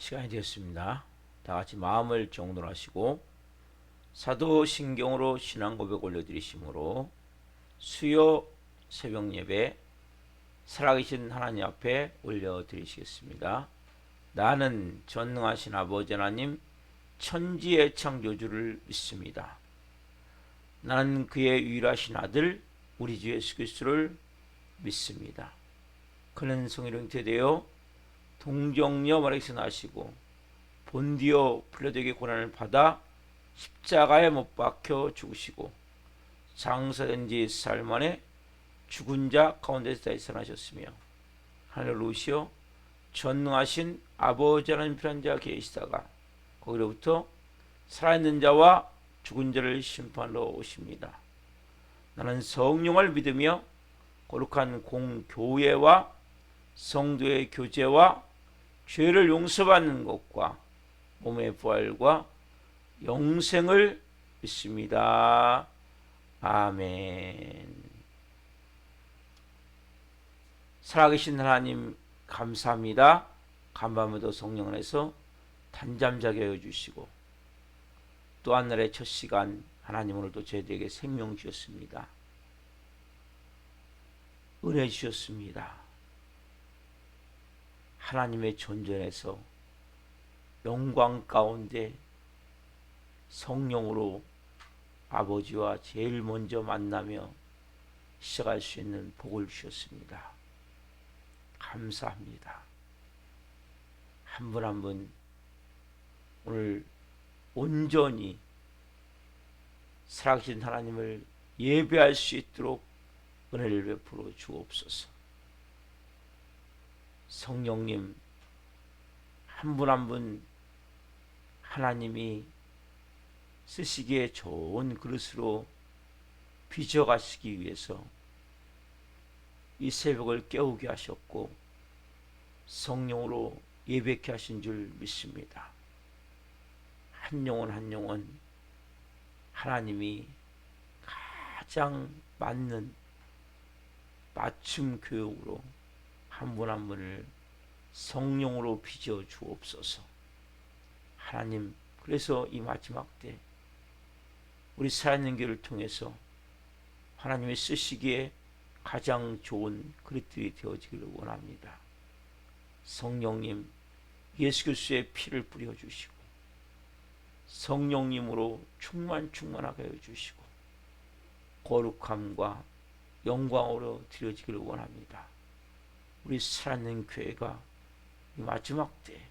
시간이 되었습니다. 다 같이 마음을 정돈하시고 사도신경으로 신앙 고백 올려드리심으로 수요 새벽 예배 살아계신 하나님 앞에 올려드리시겠습니다. 나는 전능하신 아버지 하나님 천지의 창조주를 믿습니다. 나는 그의 유일하신 아들 우리 주 예수 그리스도를 믿습니다. 그는 성령 잉태되어 동정녀 마리아에서 나시고 본디오 빌라도에게 고난을 받아 십자가에 못 박혀 죽으시고 장사된 지 사흘 만에 죽은 자 가운데서 다시 살아나셨으며 하늘 오시어 전능하신 아버지 하나님 편한 자 계시다가 거기로부터 살아있는 자와 죽은 자를 심판하러 오십니다. 나는 성령을 믿으며 거룩한 공교회와 성도의 교제와 죄를 용서받는 것과 몸의 부활과 영생을 믿습니다. 아멘. 살아계신 하나님 감사합니다. 간밤에도 성령 안에서 단잠 자게 해주시고 또 한 날의 첫 시간 하나님 오늘도 저희들에게 생명 주셨습니다. 은혜 주셨습니다. 하나님의 존전에서 영광 가운데 성령으로 아버지와 제일 먼저 만나며 시작할 수 있는 복을 주셨습니다. 감사합니다. 한 분 한 분 오늘 온전히 살아계신 하나님을 예배할 수 있도록 은혜를 베풀어 주옵소서. 성령님 한 분 한 분 하나님이 쓰시기에 좋은 그릇으로 빚어가시기 위해서 이 새벽을 깨우게 하셨고 성령으로 예배케 하신 줄 믿습니다. 한 영혼 한 영혼 하나님이 가장 맞는 맞춤 교육으로 한 분 한 분을 성령으로 빚어 주옵소서. 하나님, 그래서 이 마지막 때 우리 살아있는 교회를 통해서 하나님이 쓰시기에 가장 좋은 그릇들이 되어지기를 원합니다. 성령님, 예수 그리스도의 피를 뿌려주시고 성령님으로 충만하게 해주시고 거룩함과 영광으로 드려지기를 원합니다. 우리 살아있는 교회가 이 마지막 때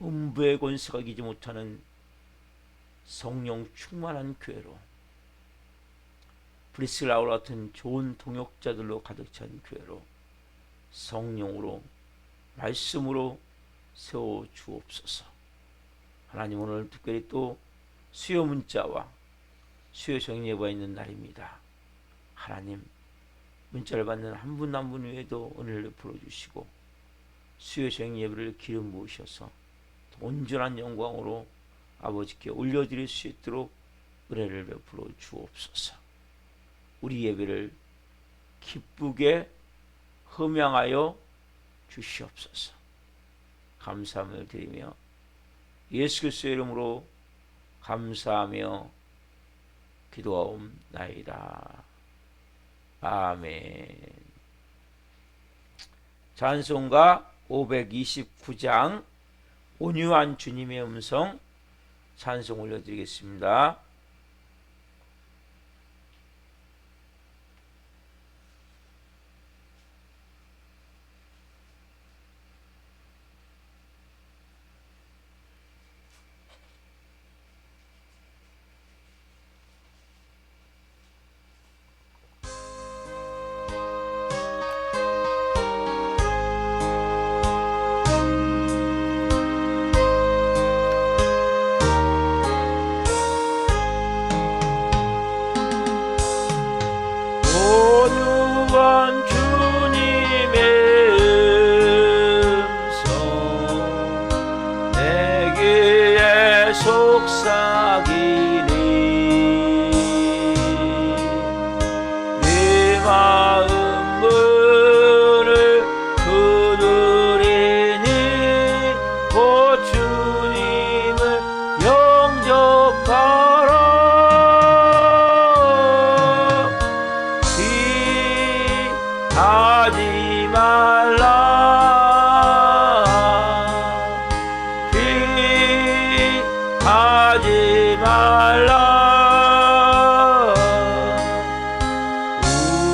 음부의 권세가 이기지 못하는 성령 충만한 교회로 브리스라울 같은 좋은 동역자들로 가득 찬 교회로 성령으로 말씀으로 세워 주옵소서. 하나님, 오늘 특별히 또 수요 문자와 수요 정인 예배가 있는 날입니다. 하나님, 문자를 받는 한 분 한 분 위에도 은혜를 베풀어 주시고 수요 정인 예배를 기름 부으셔서 온전한 영광으로 아버지께 올려드릴 수 있도록 은혜를 베풀어 주옵소서. 우리 예배를 기쁘게 흠양하여 주시옵소서. 감사함을 드리며 예수 그리스도의 이름으로 감사하며 기도하옵나이다. 아멘. 찬송가 529장 온유한 주님의 음성 찬송 올려드리겠습니다. 피하지 말라 피하지 말라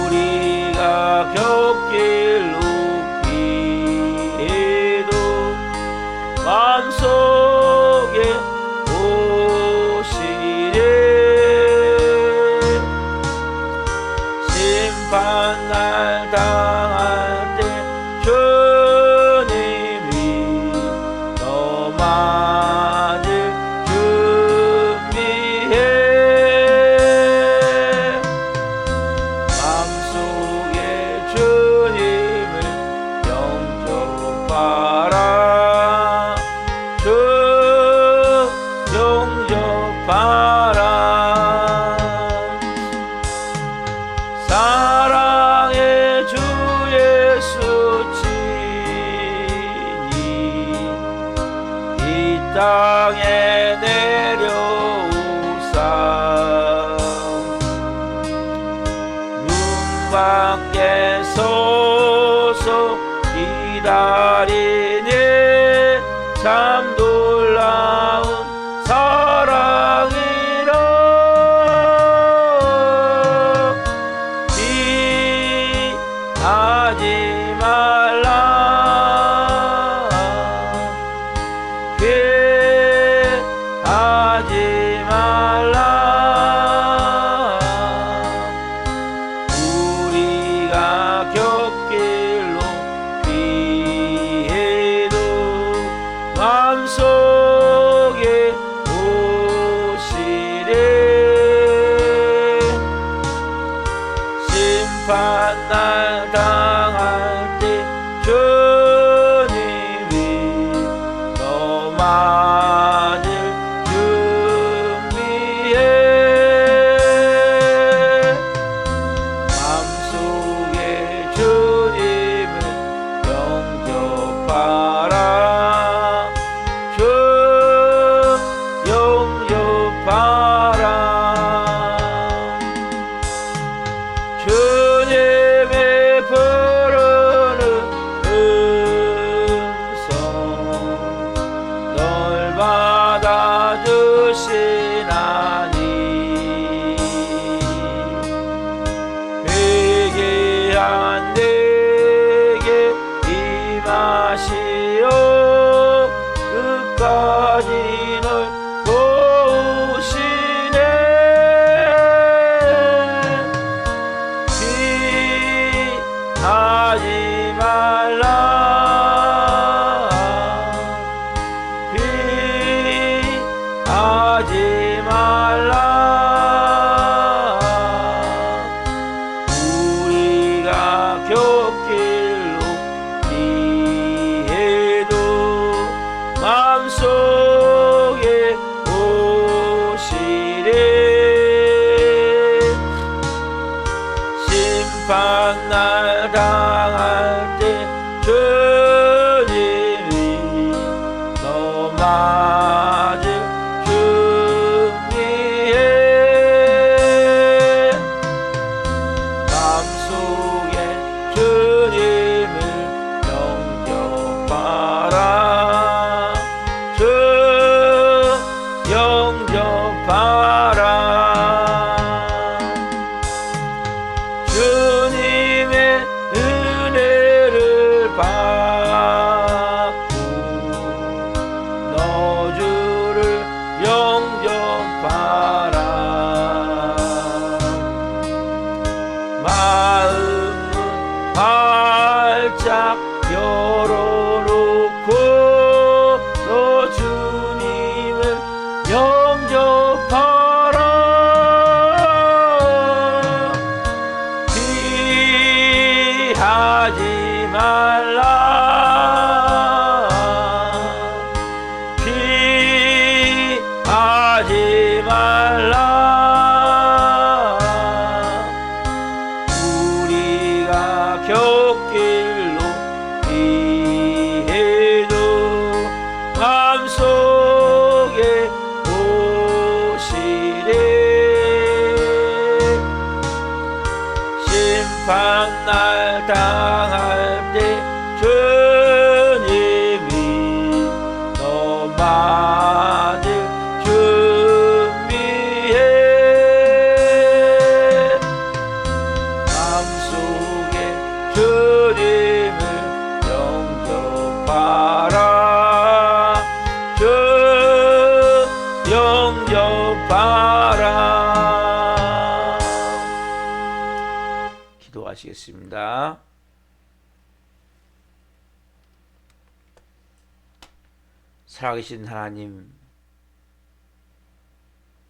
우리가 겪길 높이에도 마음속에 오시네 심판날 당할 때 주님이 너 맞을 준비해 마음속에 주님을 영접하라 주 영접하라 사랑의 주 예수 친히 이 땅에 내려오사 눈 밖에 서서 기다리네 참 놀라운 사랑이라 피하지 말라 피하지 말라 우리가 겪길 높이에도 마음속에 오시네 심판날 당할 때 주님이 너 맞을 준비해 마음속에 주님을 영접하라 주 영접하라 주님의 부르는 음성 널 받아주시나니 회개한 내게 임하시어 끝까지 널 도우시네 피하지 말라 피하지 말라 우리가 겪길 높이에도 마음속에 오시네 심판날 당할 때 주님이 너 맞을 준비해 마음속에 주님을 영접하라 주 영접하라 주님의 은혜를 받고 너 주를 영접하라 마음은 활짝 열어놓고 너 주님을 영접하라 피하지 말라 피하지 말라 우리가 겪길 높이에도 마음속에 오시네 심판날 당할 때 주님이 너만을 준비해 마음속에 주님을 영접하라 주 영접하라. 기도하시겠습니다. 살아계신 하나님,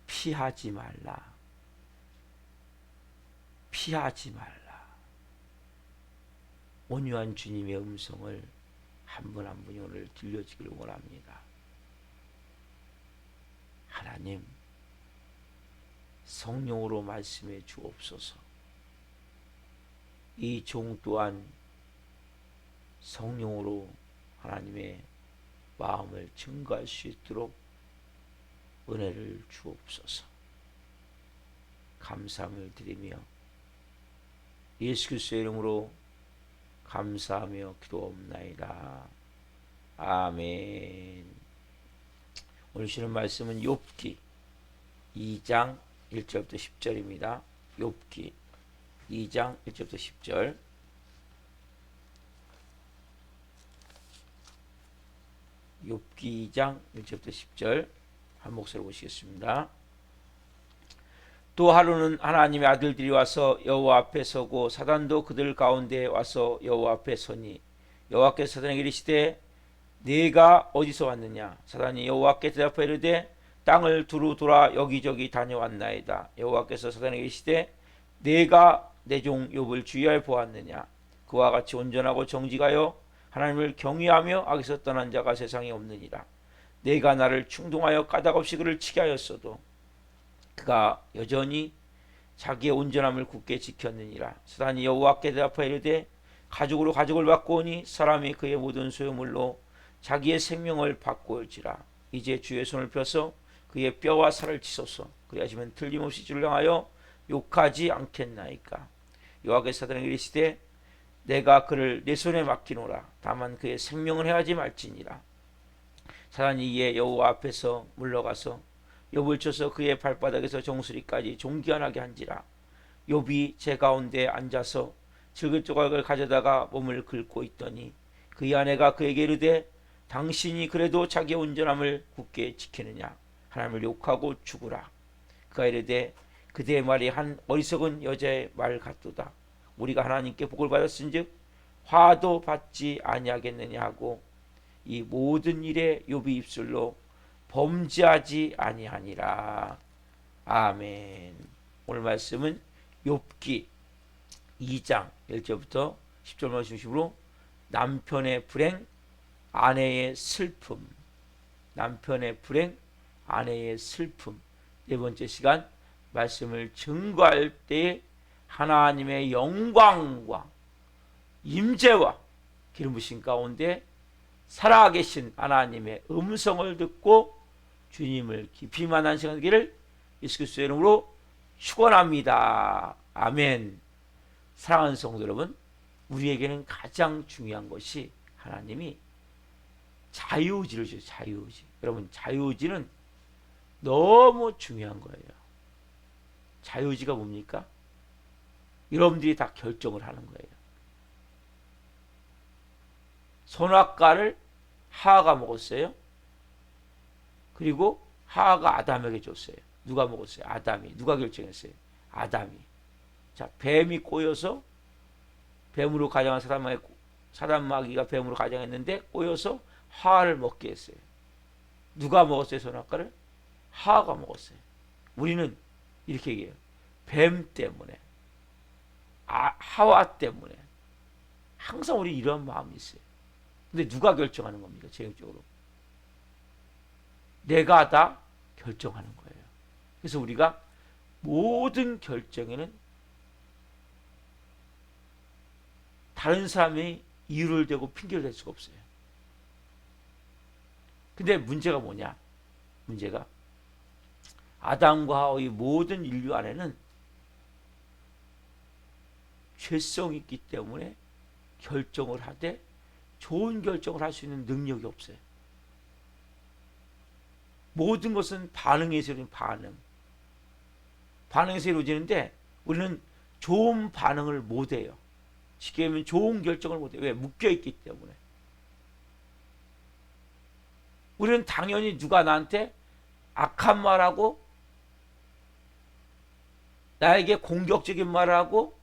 피하지 말라. 피하지 말라. 온유한 주님의 음성을 한 분 한 분이 오늘 들려주기를 원합니다. 하나님, 성령으로 말씀해 주옵소서. 이 종 또한 성령으로 하나님의 마음을 증거할 수 있도록 은혜를 주옵소서. 감사함을 드리며 예수 그리스도의 이름으로 감사하며 기도옵나이다. 아멘. 오늘 주시는 말씀은 욥기 2장 1절부터 10절입니다. 욥기 2장 1절부터 10절. 욥기 2장 1절부터 10절 한 목소리로 보시겠습니다. 또 하루는 하나님의 아들들이 와서 여호와 앞에 서고 사단도 그들 가운데 와서 여호와 앞에 서니 여호와께서 사단에게 이르시되 네가 어디서 왔느냐? 사단이 여호와께 대답하여 이르되 땅을 두루 돌아 여기저기 다녀왔나이다. 여호와께서 사단에게 이르시되 네가 내 종 욥을 주의하여 보았느냐? 그와 같이 온전하고 정직하여 하나님을 경외하며 악에서 떠난 자가 세상에 없느니라. 네가 나를 충동하여 까닭없이 그를 치게 하였어도 그가 여전히 자기의 온전함을 굳게 지켰느니라. 사단이 여호와께 대답하여 이르되 가죽으로 가죽을 받고 오니 사람이 그의 모든 소유물로 자기의 생명을 받고 올지라. 이제 주의 손을 펴서 그의 뼈와 살을 치소서. 그리하시면 틀림없이 주를 향하여 욕하지 않겠나이까. 여호와께서 사단에게 이르시되 내가 그를 내 손에 맡기노라. 다만 그의 생명을 해하지 말지니라. 사단이 이에 여호와 앞에서 물러가서 욥을 쳐서 그의 발바닥에서 정수리까지 종기환하게 한지라. 욥이 제 가운데 앉아서 질글 조각을 가져다가 몸을 긁고 있더니 그의 아내가 그에게 이르되 당신이 그래도 자기의 온전함을 굳게 지키느냐? 하나님을 욕하고 죽으라. 그가 이르되 그대의 말이 한 어리석은 여자의 말 같도다. 우리가 하나님께 복을 받았은즉 화도 받지 아니하겠느냐 하고 이 모든 일에 욥이 입술로 범죄하지 아니하니라. 아멘. 오늘 말씀은 욥기 2장 1절부터 10절 말씀 중심으로 남편의 불행, 아내의 슬픔, 남편의 불행, 아내의 슬픔. 네 번째 시간 말씀을 증거할 때 하나님의 영광과 임재와 기름 부으신 가운데 살아계신 하나님의 음성을 듣고 주님을 깊이 만난 시간 되기를 예수 그리스도의 이름으로 축원합니다. 아멘. 사랑하는 성도 여러분, 우리에게는 가장 중요한 것이 하나님이 자유의지를 주세요. 자유의지. 여러분, 자유의지는 너무 중요한 거예요. 자유의지가 뭡니까? 여러분들이 다 결정을 하는 거예요. 선악과를 하하가 먹었어요. 그리고 하하가 아담에게 줬어요. 누가 먹었어요? 아담이. 누가 결정했어요? 아담이. 자, 뱀이 꼬여서 뱀으로 가장한 사단마귀가 뱀으로 가장했는데 꼬여서 하하를 먹게 했어요. 누가 먹었어요? 선악과를? 하하가 먹었어요. 우리는 이렇게 얘기해요. 뱀 때문에, 하와 때문에 항상 우리 이런 마음이 있어요. 근데 누가 결정하는 겁니까? 최종적으로 내가 다 결정하는 거예요. 그래서 우리가 모든 결정에는 다른 사람이 이유를 대고 핑계를 댈 수가 없어요. 근데 문제가 뭐냐? 문제가 아담과 하와의 모든 인류 안에는 죄성이 있기 때문에 결정을 하되 좋은 결정을 할 수 있는 능력이 없어요. 모든 것은 반응에서 이루어진 반응. 반응에서 이루어지는데 우리는 좋은 반응을 못해요. 쉽게 얘기하면 좋은 결정을 못해요. 왜? 묶여있기 때문에. 우리는 당연히 누가 나한테 악한 말하고 나에게 공격적인 말을 하고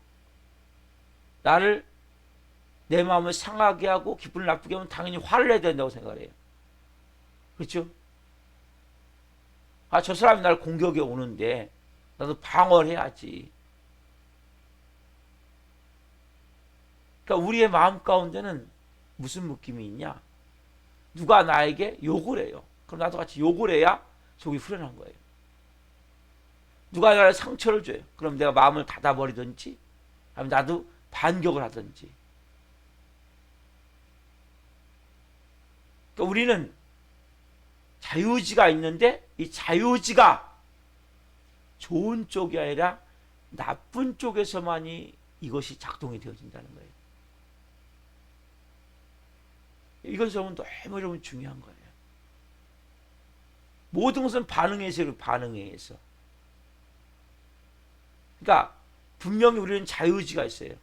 나를 내 마음을 상하게 하고 기분을 나쁘게 하면 당연히 화를 내야 된다고 생각을 해요. 그렇죠? 아, 저 사람이 나를 공격해 오는데 나도 방어를 해야지. 그러니까 우리의 마음 가운데는 무슨 느낌이 있냐? 누가 나에게 욕을 해요. 그럼 나도 같이 욕을 해야 속이 후련한 거예요. 누가 나를 상처를 줘요. 그럼 내가 마음을 닫아버리든지 아니면 나도 반격을 하든지. 그러니까 우리는 자유의지가 있는데 이 자유의지가 좋은 쪽이 아니라 나쁜 쪽에서만이 이것이 작동이 되어진다는 거예요. 이것이 너무 중요한 거예요. 모든 것은 반응에 의해서. 그러니까 분명히 우리는 자유의지가 있어요.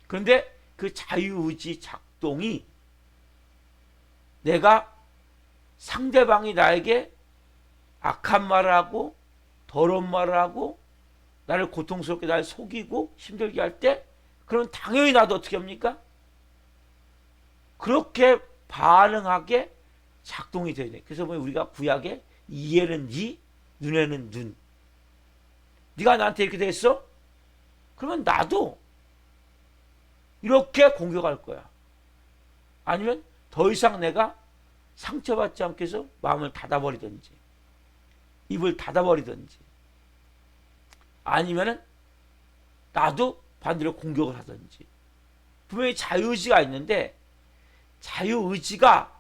그런데 그 자유의지 작동이 내가 상대방이 나에게 악한 말을 하고 더러운 말을 하고 나를 고통스럽게 나를 속이고 힘들게 할 때 그러면 당연히 나도 어떻게 합니까? 그렇게 반응하게 작동이 돼야 돼. 그래서 우리가 구약에 이에는 이, 눈에는 눈. 네가 나한테 이렇게 됐어? 그러면 나도 이렇게 공격할 거야. 아니면 더 이상 내가 상처받지 않게 해서 마음을 닫아버리든지 입을 닫아버리든지 아니면은 나도 반대로 공격을 하든지. 분명히 자유의지가 있는데 자유의지가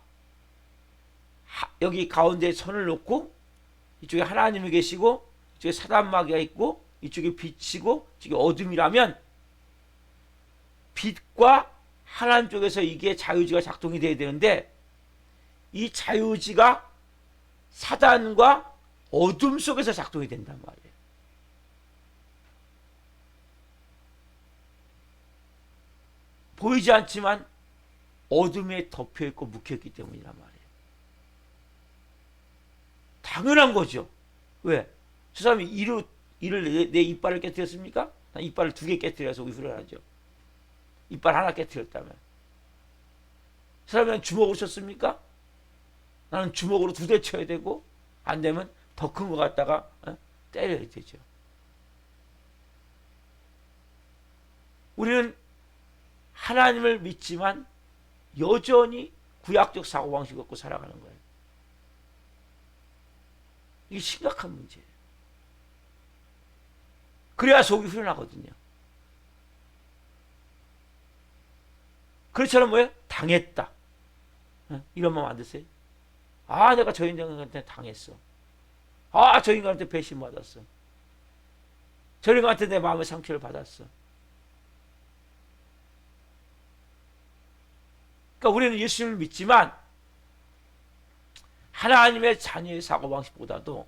여기 가운데에 선을 놓고 이쪽에 하나님이 계시고 이쪽에 사단마귀가 있고 이쪽에 빛이고 이쪽에 어둠이라면 빛과 하나님 쪽에서 이게 자유의지가 작동이 돼야 되는데 이 자유의지가 사단과 어둠 속에서 작동이 된단 말이에요. 보이지 않지만 어둠에 덮여있고 묵혀있기 때문이란 말이에요. 당연한 거죠. 왜? 저 사람이 이를 내 이빨을 깨뜨렸습니까? 난 이빨을 2개 깨뜨려서 후련하죠. 이빨 하나 깨뜨렸다면. 저 사람이 주먹을 쳤습니까? 나는 주먹으로 2대 쳐야 되고 안 되면 더 큰 거 갖다가 때려야 되죠. 우리는 하나님을 믿지만 여전히 구약적 사고방식을 갖고 살아가는 거예요. 이게 심각한 문제예요. 그래야 속이 후련하거든요. 그렇잖아요. 뭐예요? 당했다. 이런 마음 안 드세요? 아, 내가 저 인간한테 당했어. 아, 저 인간한테 배신받았어. 저 인간한테 내 마음의 상처를 받았어. 그러니까 우리는 예수님을 믿지만 하나님의 자녀의 사고방식보다도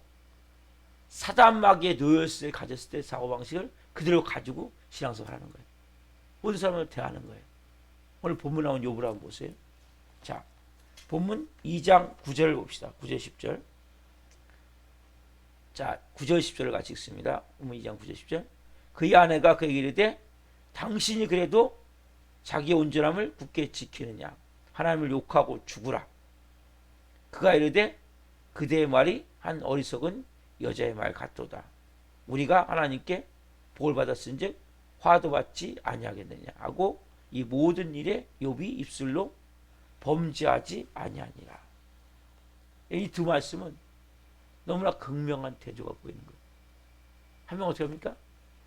사단마귀의 노예를 가졌을 때 사고방식을 그대로 가지고 신앙생활 하는 거예요. 모든 사람을 대하는 거예요. 오늘 본문 나온 욥을 한번 보세요. 자, 본문 2장 9절 봅시다. 9절 10절. 자, 9절 10절을 같이 읽습니다. 본문 2장 9절 10절. 그의 아내가 그에게 이르되 당신이 그래도 자기의 온전함을 굳게 지키느냐? 하나님을 욕하고 죽으라. 그가 이르되 그대의 말이 한 어리석은 여자의 말 같도다. 우리가 하나님께 복을 받았은즉 화도 받지 아니하겠느냐 하고 이 모든 일에 욥이 입술로 범죄하지 아니하니라. 이 두 말씀은 너무나 극명한 태도가 보이는 거예요. 한 명 어떻게 합니까?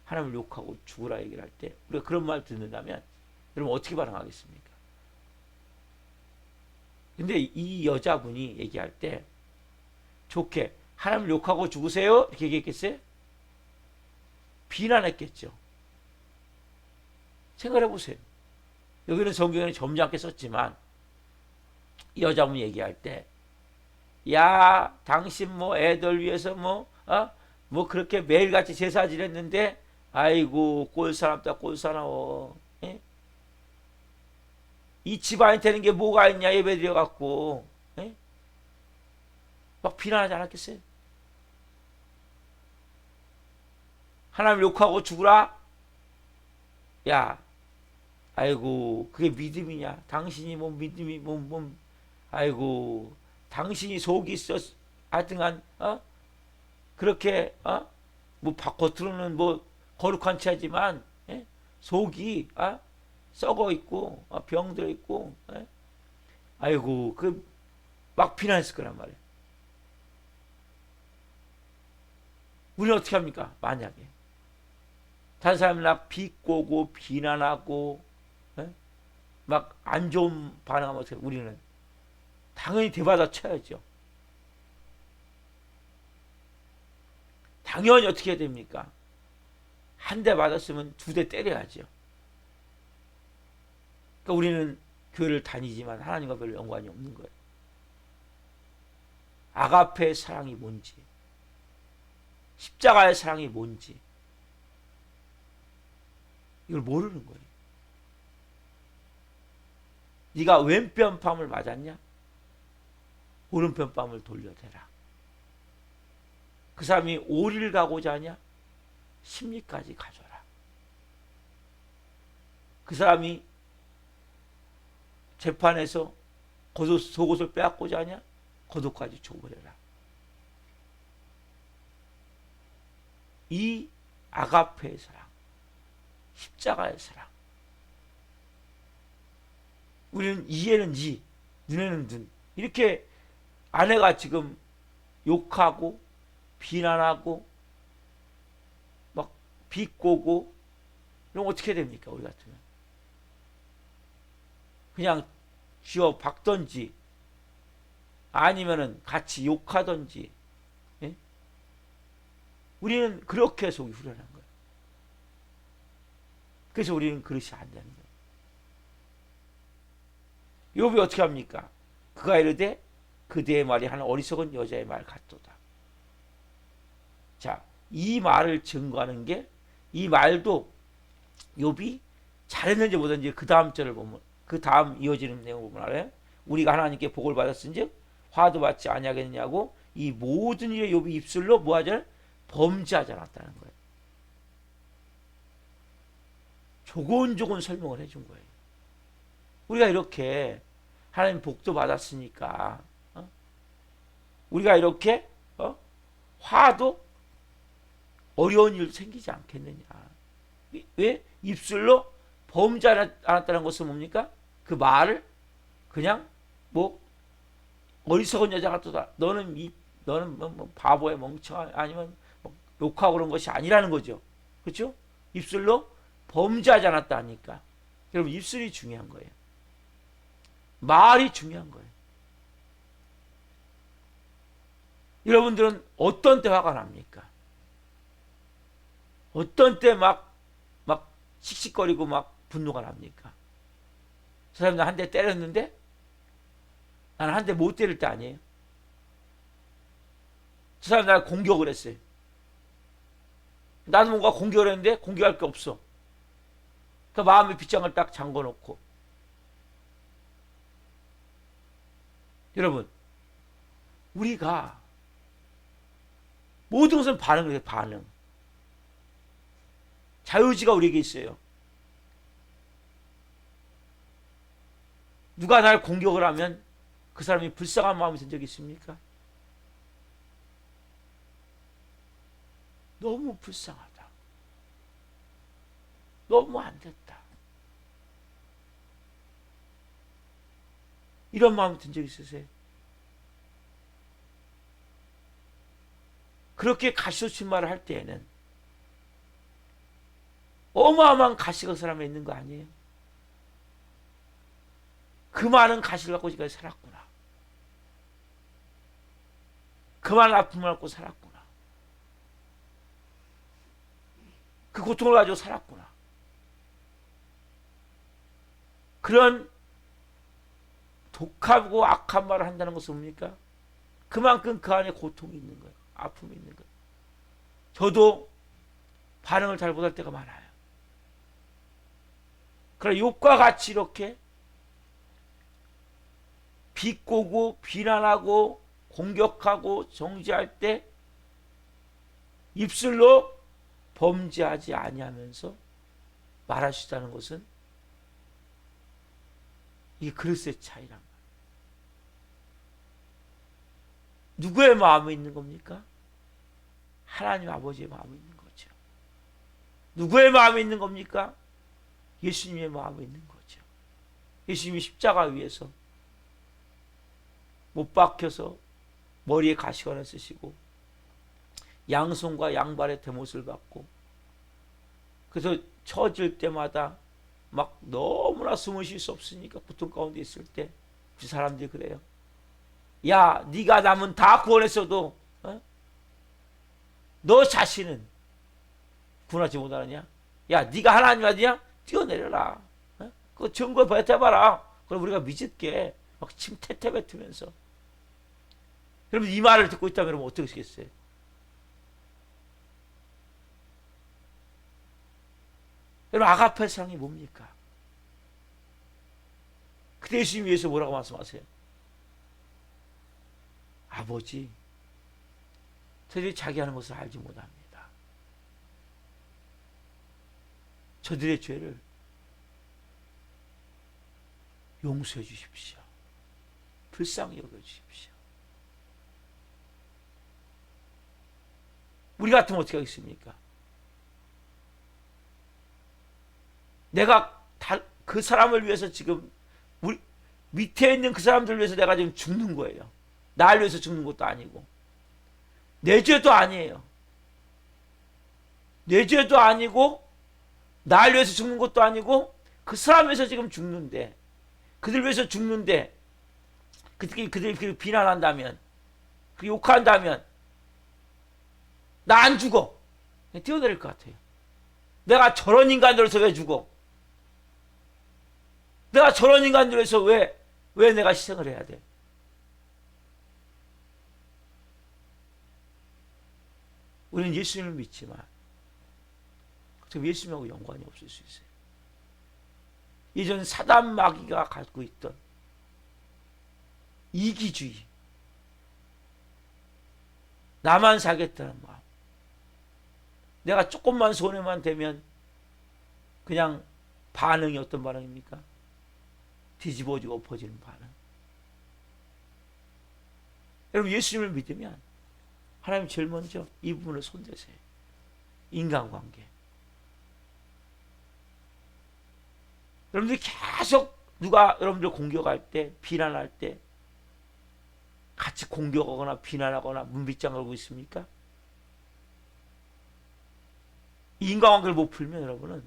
하나님을 욕하고 죽으라 얘기를 할 때 우리가 그런 말 듣는다면 여러분 어떻게 반응하겠습니까? 근데 이 여자분이 얘기할 때 좋게 하나님을 욕하고 죽으세요 이렇게 얘기했겠어요? 비난했겠죠. 생각해 보세요. 여기는 성경에 점잖게 썼지만 이 여자분 얘기할 때, 야, 당신 뭐 애들 위해서 뭐 그렇게 매일같이 제사 지냈는데, 아이고 꼴사납다 꼴사나워. 예? 이 집안이 되는 게 뭐가 있냐 예배 드려갖고. 예? 막 비난하지 않았겠어요? 하나님 욕하고 죽으라? 야, 아이고 그게 믿음이냐? 당신이 뭐 믿음이 아이고 당신이 속이 있어 하여튼간 그렇게 뭐 겉으로는 뭐 거룩한 체지만 속이 썩어 있고 병들어 있고 아이고 그 막 비난했을 거란 말이에요. 우리는 어떻게 합니까? 만약에 다른 사람이 나 비꼬고 비난하고 막 안 좋은 반응하면 어떻게 우리는 당연히 대받아 쳐야죠. 당연히 어떻게 해야 됩니까? 한 대 맞았으면 두 대 때려야죠. 그러니까 우리는 교회를 다니지만 하나님과 별로 연관이 없는 거예요. 아가페의 사랑이 뭔지, 십자가의 사랑이 뭔지 이걸 모르는 거예요. 네가 왼편 뺨을 맞았냐? 오른편 뺨을 돌려대라. 그 사람이 오리를 가고자 하냐? 십리까지 가져라. 그 사람이 재판에서 속옷을 빼앗고자 하냐? 겉옷까지 줘버려라. 이 아가페의 사랑, 십자가의 사랑. 우리는 이에는 이, 눈에는 눈. 이렇게 아내가 지금 욕하고 비난하고 막 비꼬고 이러면 어떻게 됩니까? 우리 같으면 그냥 쥐어 박던지 아니면은 같이 욕하던지. 예? 우리는 그렇게 속이 후련한 거예요. 그래서 우리는 그릇이 안 되는 거예요. 욥이 어떻게 합니까? 그가 이르되 그대의 말이 한 어리석은 여자의 말 같도다. 자, 이 말을 증거하는 게, 이 말도 욥이 잘했는지 못했는지 그 다음 절을 보면, 그 다음 이어지는 내용을 보면 알아요. 우리가 하나님께 복을 받았은즉 화도 받지 아니하겠느냐고 이 모든 일에 욥이 입술로 뭐하자? 범죄하지 않았다는 거예요. 조곤조곤 설명을 해준 거예요. 우리가 이렇게 하나님 복도 받았으니까 우리가 이렇게 화도 어려운 일도 생기지 않겠느냐. 왜? 입술로 범죄하지 않았다는 것은 뭡니까? 그 말을 그냥 뭐 어리석은 여자 같다. 너는 뭐 바보야 멍청아 아니면 뭐 욕하고 그런 것이 아니라는 거죠. 그렇죠? 입술로 범죄하지 않았다 하니까. 여러분 입술이 중요한 거예요. 말이 중요한 거예요. 여러분들은 어떤 때 화가 납니까? 어떤 때 막 씩씩거리고 막 분노가 납니까? 저 사람 나 한 대 때렸는데 나는 한 대 못 때릴 때 아니에요? 저 사람 나를 공격을 했어요. 나도 뭔가 공격을 했는데 공격할 게 없어. 그 마음의 빗장을 딱 잠궈놓고. 여러분, 우리가 모든 것은 반응을 해요. 반응. 자유의지가 우리에게 있어요. 누가 날 공격을 하면 그 사람이 불쌍한 마음이 든 적이 있습니까? 너무 불쌍하다. 너무 안 됐다. 이런 마음이 든 적 있으세요? 그렇게 가시소친 말을 할 때에는 어마어마한 가시가 그 사람에 있는 거 아니에요? 그 많은 가시를 갖고 지금까지 살았구나. 그 많은 아픔을 갖고 살았구나. 그 고통을 가지고 살았구나. 그런 독하고 악한 말을 한다는 것은 뭡니까? 그만큼 그 안에 고통이 있는 거예요. 아픔이 있는 거예요. 저도 반응을 잘 못할 때가 많아요. 그러나 욥과 같이 이렇게 비꼬고 비난하고 공격하고 정죄할 때 입술로 범죄하지 아니하면서 말할 수 있다는 것은 이게 그릇의 차이란 말이에요. 누구의 마음에 있는 겁니까? 하나님 아버지의 마음에 있는 거죠. 누구의 마음에 있는 겁니까? 예수님의 마음에 있는 거죠. 예수님이 십자가 위에서 못 박혀서 머리에 가시관을 쓰시고 양손과 양발의 대못을 받고 그래서 처질 때마다 막 너무나 숨을 쉴 수 없으니까 고통 가운데 있을 때 그 사람들이 그래요. 야, 네가 남은 다 구원했어도 너 자신은 구원하지 못하느냐? 야, 네가 하나님 아니냐? 뛰어내려라. 그거 증거 버텨봐라. 그럼 우리가 믿을게. 막 침 태태 뱉으면서. 여러분 이 말을 듣고 있다면 여러분 어떻게 하시겠어요? 여러분 아가페 사랑이 뭡니까? 그때 예수님 위해서 뭐라고 말씀하세요? 아버지, 저들이 자기 하는 것을 알지 못합니다. 저들의 죄를 용서해 주십시오. 불쌍히 여겨 주십시오. 우리 같으면 어떻게 하겠습니까? 내가 그 사람을 위해서 지금 우리 밑에 있는 그 사람들 위해서 내가 지금 죽는 거예요. 나를 위해서 죽는 것도 아니고 내 죄도 아니에요. 내 죄도 아니고 나를 위해서 죽는 것도 아니고 그 사람 위해서 지금 죽는데 그들 위해서 죽는데 그들이 비난한다면 욕한다면 나 안 죽어. 뛰어내릴 것 같아요. 내가 저런 인간들에서 왜 죽어? 내가 저런 인간들에서 왜 내가 희생을 해야 돼? 우리는 예수님을 믿지만 예수님하고 연관이 없을 수 있어요. 예전 사단 마귀가 갖고 있던 이기주의, 나만 살겠다는 마음, 내가 조금만 손해만 되면 그냥 반응이 어떤 반응입니까? 뒤집어지고 엎어지는 반응. 여러분 예수님을 믿으면 하나님 제일 먼저 이 부분을 손대세요. 인간관계. 여러분들이 계속 누가 여러분들 공격할 때, 비난할 때 같이 공격하거나 비난하거나 문빗장 걸고 있습니까? 이 인간관계를 못 풀면 여러분은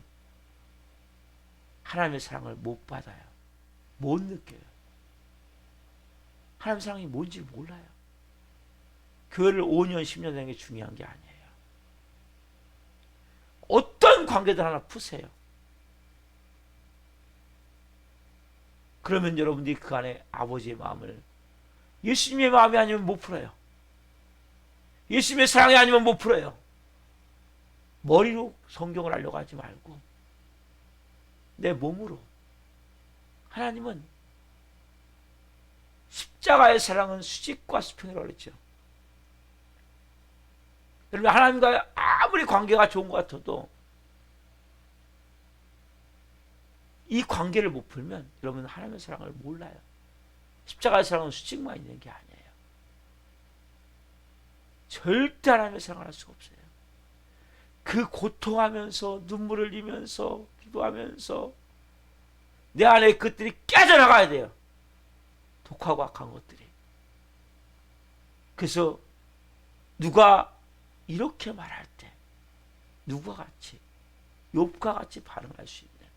하나님의 사랑을 못 받아요. 못 느껴요. 하나님의 사랑이 뭔지 몰라요. 교회를 5년, 10년 되는 게 중요한 게 아니에요. 어떤 관계들 하나 푸세요. 그러면 여러분들이 그 안에 아버지의 마음을, 예수님의 마음이 아니면 못 풀어요. 예수님의 사랑이 아니면 못 풀어요. 머리로 성경을 하려고 하지 말고 내 몸으로. 하나님은 십자가의 사랑은 수직과 수평이라고 그랬죠. 여러분 하나님과 아무리 관계가 좋은 것 같아도 이 관계를 못 풀면 여러분은 하나님의 사랑을 몰라요. 십자가의 사랑은 수직만 있는 게 아니에요. 절대 하나님의 사랑을 할 수가 없어요. 그 고통하면서 눈물을 흘리면서 기도하면서 내 안에 것들이 깨져나가야 돼요. 독하고 악한 것들이. 그래서 누가 이렇게 말할 때 누가 같이 욥과 같이 반응할 수 있는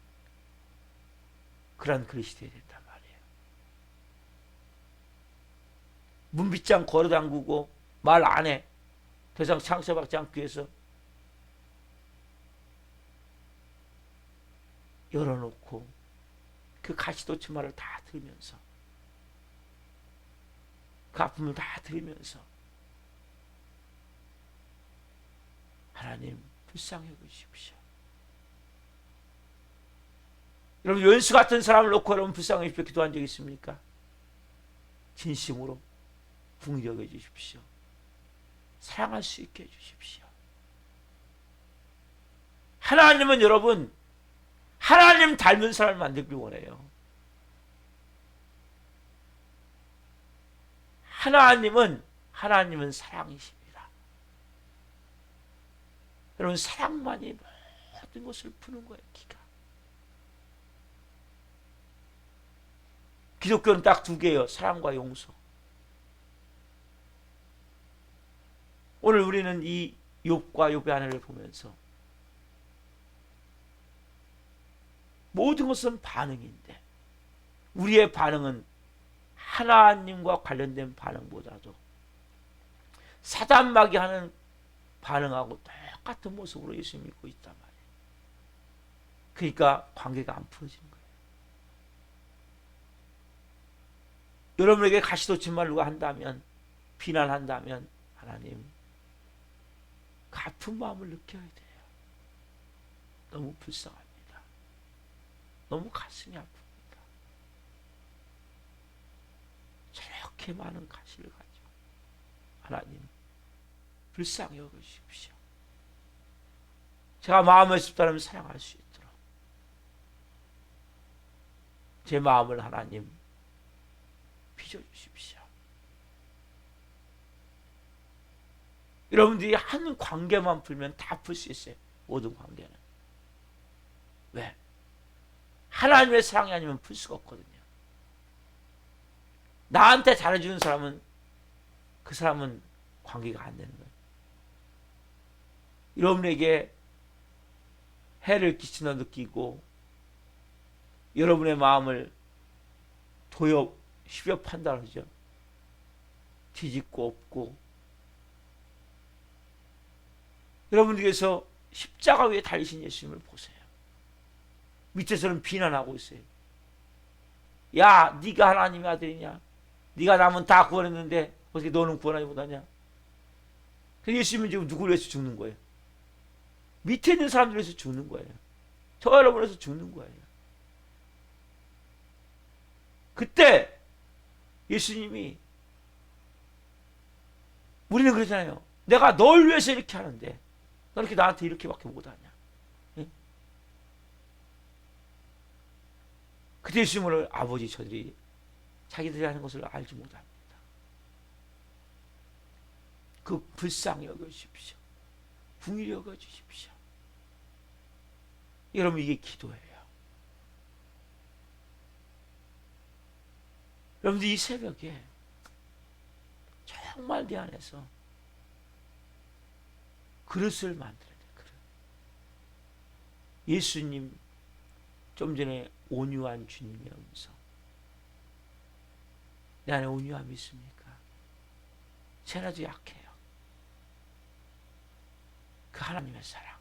그런 그릇이 되어야 된단 말이에요. 문빗장 걸어담그고 말 안 해. 더 이상 상처받지 않기 위해서 열어놓고 그 가시돋치마를 다 들으면서, 그 아픔을 다 들으면서 하나님 불쌍히 여기십시오. 여러분, 연수 같은 사람을 놓고 여러분 불쌍히 여기십시오 기도한 적 있습니까? 진심으로 긍휼히 여겨주십시오. 사랑할 수 있게 해주십시오. 하나님은 여러분, 하나님 닮은 사람을 만들기 원해요. 하나님은 사랑이십니다. 여러분, 사랑만이 모든 것을 푸는 거예요. 기가. 기독교는 딱 두 개예요. 사랑과 용서. 오늘 우리는 이 욥과 욥의 아내를 보면서 모든 것은 반응인데 우리의 반응은 하나님과 관련된 반응보다도 사단마귀 하는 반응하고 똑같은 모습으로 예수 믿고 있단 말이에요. 그러니까 관계가 안 풀어지는 거예요. 여러분에게 가시돋친 누가 한다면, 비난한다면 하나님 그 아픈 마음을 느껴야 돼요. 너무 불쌍합니다. 너무 가슴이 아픕니다. 저렇게 많은 가시를 가지고 하나님 불쌍히 여기십시오. 제가 마음을 습사람을 사랑할 수 있도록 제 마음을 하나님 빚어주십시오. 여러분들이 한 관계만 풀면 다 풀 수 있어요. 모든 관계는. 왜? 하나님의 사랑이 아니면 풀 수가 없거든요. 나한테 잘해주는 사람은 그 사람은 관계가 안 되는 거예요. 여러분에게 해를 끼친다 느끼고 여러분의 마음을 휘벼 판다 그러죠. 뒤집고 엎고. 여러분들께서 십자가 위에 달리신 예수님을 보세요. 밑에서는 비난하고 있어요. 야, 네가 하나님의 아들이냐? 네가 남은 다 구원했는데 어떻게 너는 구원하지 못하냐? 그래서 예수님은 지금 누구를 위해서 죽는 거예요? 밑에 있는 사람들을 위해서 죽는 거예요. 저 여러분을 위해서 죽는 거예요. 그때 예수님이, 우리는 그러잖아요. 내가 널 위해서 이렇게 하는데 너 이렇게 나한테 이렇게밖에 못하냐? 응? 그때 예수님을 아버지 저들이 자기들이 하는 것을 알지 못합니다. 그 불쌍히 여겨주십시오. 긍휼히 여겨주십시오. 여러분, 이게 기도예요. 여러분들 이 새벽에 정말 내 안에서 그릇을 만들어야 돼. 그릇. 예수님 좀 전에 온유한 주님의 음성. 내 안에 온유함이 있습니까? 제가 아주 약해요. 그 하나님의 사랑,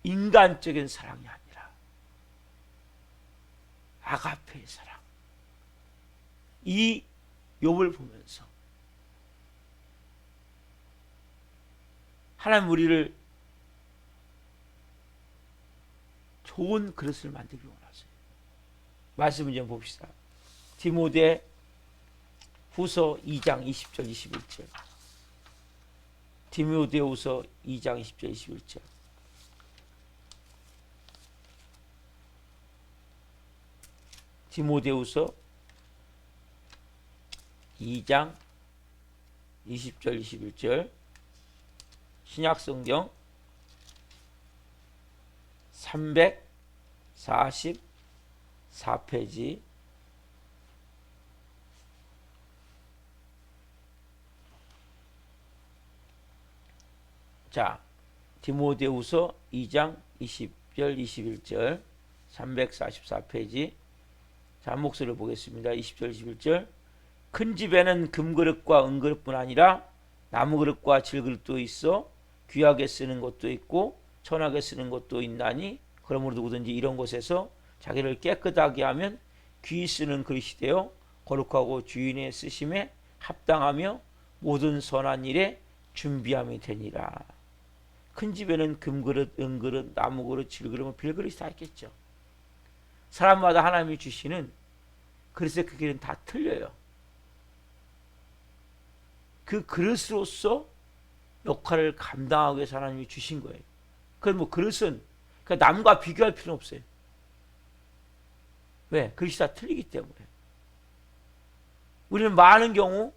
인간적인 사랑이 아니라 아가페의 사랑. 이 욥을 보면서 하나님 우리를 좋은 그릇을 만들기 원하세요. 말씀을 좀 봅시다. 디모데 후서 2장 20절 21절. 디모데후서 2장 20절 21절. 디모데후서 2장 20절 21절. 신약성경 344페이지. 자, 디모데후서 2장 20절 21절 344페이지. 자, 한 목소리를 보겠습니다. 20절 21절. 큰 집에는 금그릇과 은그릇뿐 아니라 나무그릇과 질그릇도 있어 귀하게 쓰는 것도 있고 천하게 쓰는 것도 있나니 그러므로 누구든지 이런 곳에서 자기를 깨끗하게 하면 귀 쓰는 그릇이 되어 거룩하고 주인의 쓰심에 합당하며 모든 선한 일에 준비함이 되니라. 큰 집에는 금그릇, 은그릇, 나무그릇, 질그릇, 빌그릇이 다 있겠죠. 사람마다 하나님이 주시는 그릇의 크기는 다 틀려요. 그 그릇으로서 역할을 감당하기 위해서 하나님이 주신 거예요. 그럼 뭐 그릇은 남과 비교할 필요는 없어요. 왜? 그릇이 다 틀리기 때문에. 우리는 많은 경우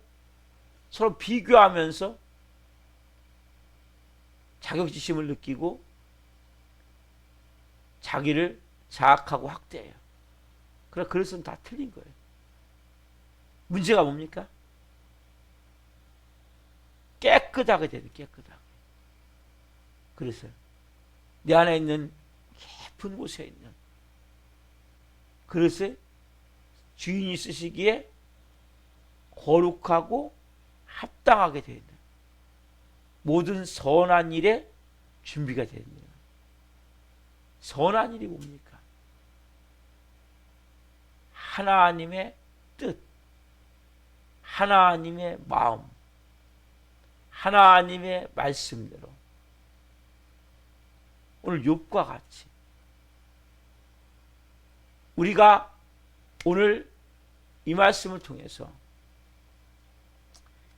서로 비교하면서 자격지심을 느끼고 자기를 자학하고 학대해요. 그래서 그릇은 다 틀린 거예요. 문제가 뭡니까? 깨끗하게 돼야 돼, 깨끗하게. 그릇을. 내 안에 있는 깊은 곳에 있는 그릇에 주인이 쓰시기에 거룩하고 합당하게 되어 있는 모든 선한 일에 준비가 되어 있는 선한 일이 뭡니까? 하나님의 뜻, 하나님의 마음, 하나님의 말씀대로 오늘 욥과 같이 우리가 오늘 이 말씀을 통해서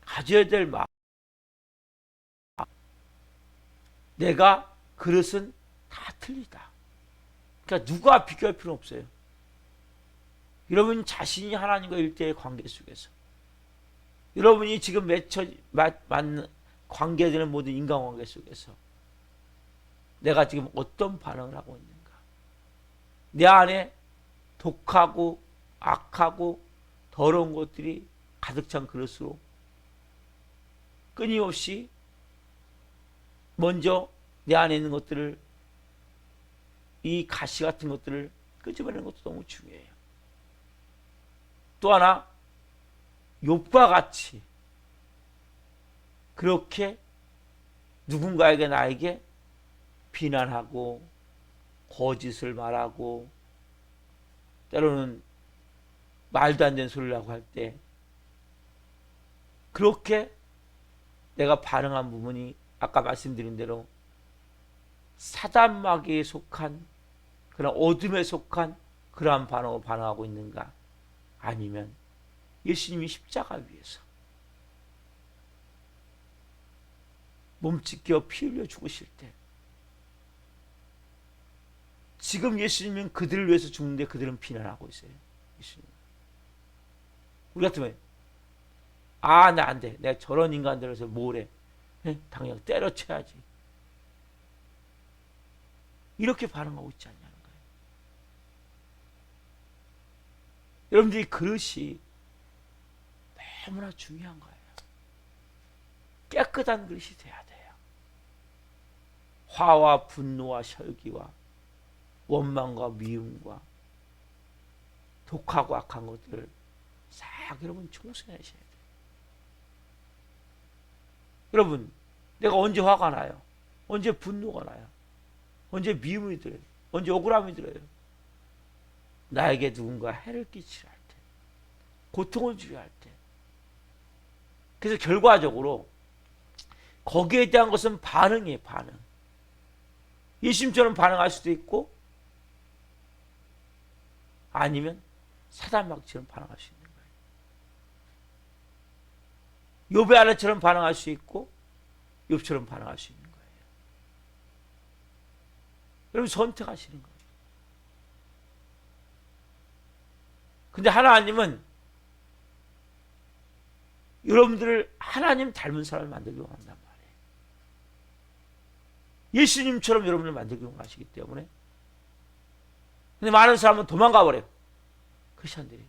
가져야 될 마음, 내가 그릇은 다 틀리다. 그러니까 누가 비교할 필요 없어요. 여러분 자신이 하나님과 일대의 관계 속에서 여러분이 지금 맞는 관계되는 모든 인간관계 속에서 내가 지금 어떤 반응을 하고 있는가? 내 안에 독하고 악하고 더러운 것들이 가득 찬 그릇으로 끊임없이 먼저 내 안에 있는 것들을 이 가시 같은 것들을 끄집어내는 것도 너무 중요해요. 또 하나 욥과 같이 그렇게 누군가에게 나에게 비난하고 거짓을 말하고 때로는 말도 안 되는 소리를 하고 할 때 그렇게 내가 반응한 부분이 아까 말씀드린 대로 사단마귀에 속한 그런 어둠에 속한 그러한 반응으로 반응하고 있는가? 아니면 예수님이 십자가 위에서 몸 찢겨 피 흘려 죽으실 때 지금 예수님은 그들을 위해서 죽는데 그들은 비난하고 있어요. 예수님. 우리 같으면 나 안 돼. 내가 저런 인간들에서 뭘 해. 당장 때려쳐야지. 이렇게 반응하고 있지 않냐는 거예요. 여러분들이 그릇이 너무나 중요한 거예요. 깨끗한 그릇이 돼야 돼요. 화와 분노와 혈기와 원망과 미움과 독하고 악한 것들을 싹 여러분 청소해내셔야 돼요. 여러분, 내가 언제 화가 나요? 언제 분노가 나요? 언제 미움이 들어요? 언제 억울함이 들어요? 나에게 누군가 해를 끼치려 할 때, 고통을 주려 할 때. 그래서 결과적으로 거기에 대한 것은 반응이에요, 반응. 예수님처럼 반응할 수도 있고 아니면 사단마귀처럼 반응할 수 있는 거예요. 욥의 아내처럼 반응할 수 있고 욥처럼 반응할 수 있는 거예요. 여러분 선택하시는 거예요. 근데 하나님은 여러분들을 하나님 닮은 사람을 만들기 원한단 말이에요. 예수님처럼 여러분을 만들기 원하시기 때문에. 근데 많은 사람은 도망가 버려요. 크리스천들이